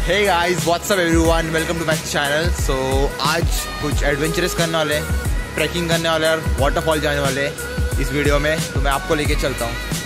Hey guys, what's up everyone, welcome to my channel. So आज कुछ adventurous करने वाले हैं, ट्रैकिंग करने वाले और वाटरफॉल जाने वाले इस वीडियो में। तो मैं आपको लेके चलता हूँ।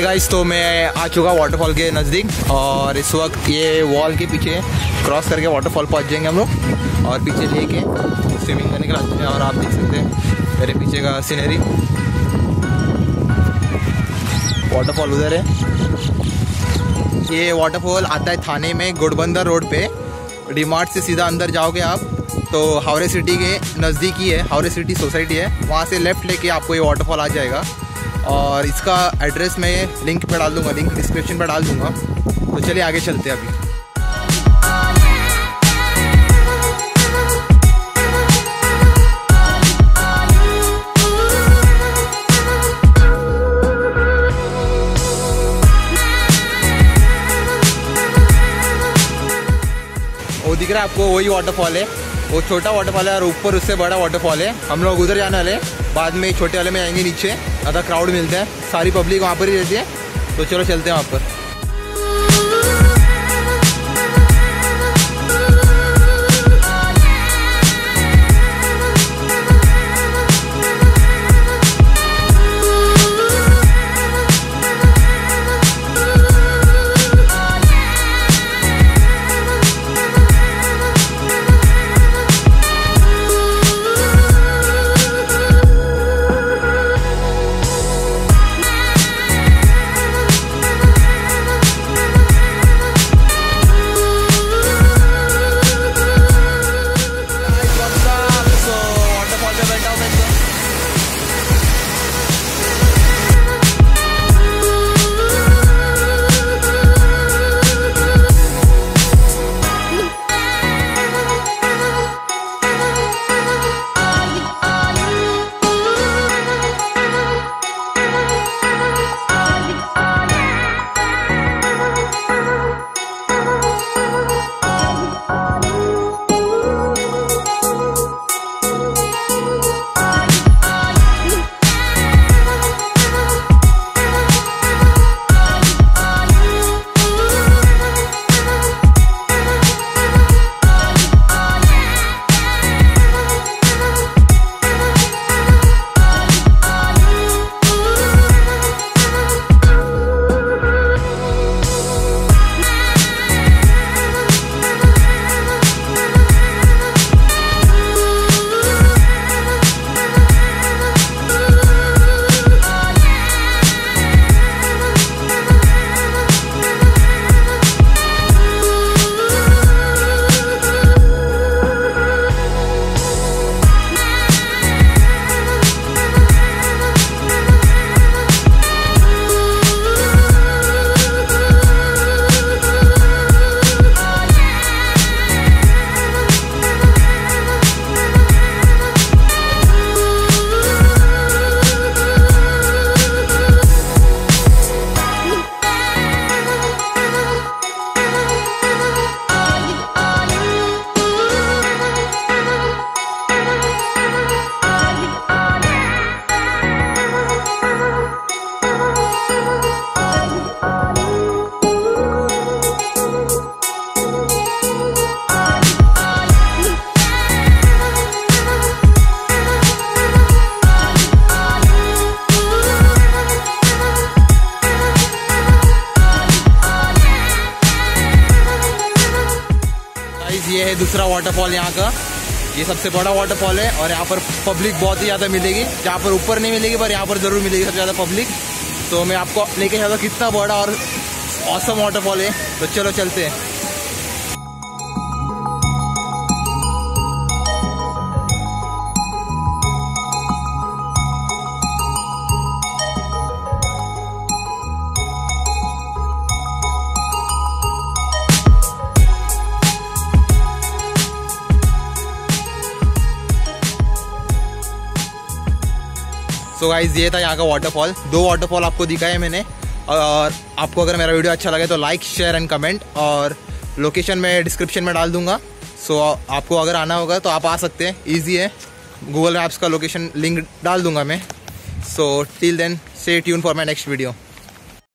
गाइस, तो मैं आ चुका वाटरफॉल के नज़दीक और इस वक्त ये वॉल के पीछे क्रॉस करके वाटरफॉल पहुंच जाएंगे हम लोग और पीछे लेके स्विमिंग करने के लिए आते हैं। और आप देख सकते हैं मेरे पीछे का सीनरी, वाटरफॉल उधर है। ये वाटरफॉल आता है थाने में, गुड़बंदर रोड पे। डीमार्ट से सीधा अंदर जाओगे आप तो हावरे सिटी के नज़दीक ही है, हावरे सिटी सोसाइटी है, वहाँ से लेफ़्ट लेके आपको ये वाटरफॉल आ जाएगा। और इसका एड्रेस मैं लिंक पे डाल दूंगा, लिंक डिस्क्रिप्शन पे डाल दूंगा। तो चलिए आगे चलते हैं अभी। वो दिख रहा है आपको, वही वाटरफॉल है। वो छोटा वाटरफॉल है और ऊपर उससे बड़ा वाटरफॉल है। हम लोग उधर जाने वाले हैं, बाद में छोटे वाले में आएंगे। नीचे ज़्यादा क्राउड मिलता है, सारी पब्लिक वहाँ पर ही रहती है। तो चलो चलते हैं वहाँ पर। ये है दूसरा वाटरफॉल यहाँ का, ये सबसे बड़ा वाटरफॉल है। और यहाँ पर पब्लिक बहुत ही ज़्यादा मिलेगी, जहाँ पर ऊपर नहीं मिलेगी पर यहाँ पर ज़रूर मिलेगी सबसे ज़्यादा पब्लिक। तो मैं आपको लेके जाता हूँ कितना बड़ा और ऑसम वाटरफॉल है। तो चलो चलते हैं। सो गाइस ये था यहाँ का वाटरफॉल। 2 वाटरफॉल आपको दिखाए मैंने। और आपको अगर मेरा वीडियो अच्छा लगे तो लाइक, शेयर एंड कमेंट, और लोकेशन मैं डिस्क्रिप्शन में डाल दूंगा। सो आपको अगर आना होगा तो आप आ सकते हैं, ईजी है। गूगल मैप्स का लोकेशन लिंक डाल दूंगा मैं। So till then stay tuned for my next video.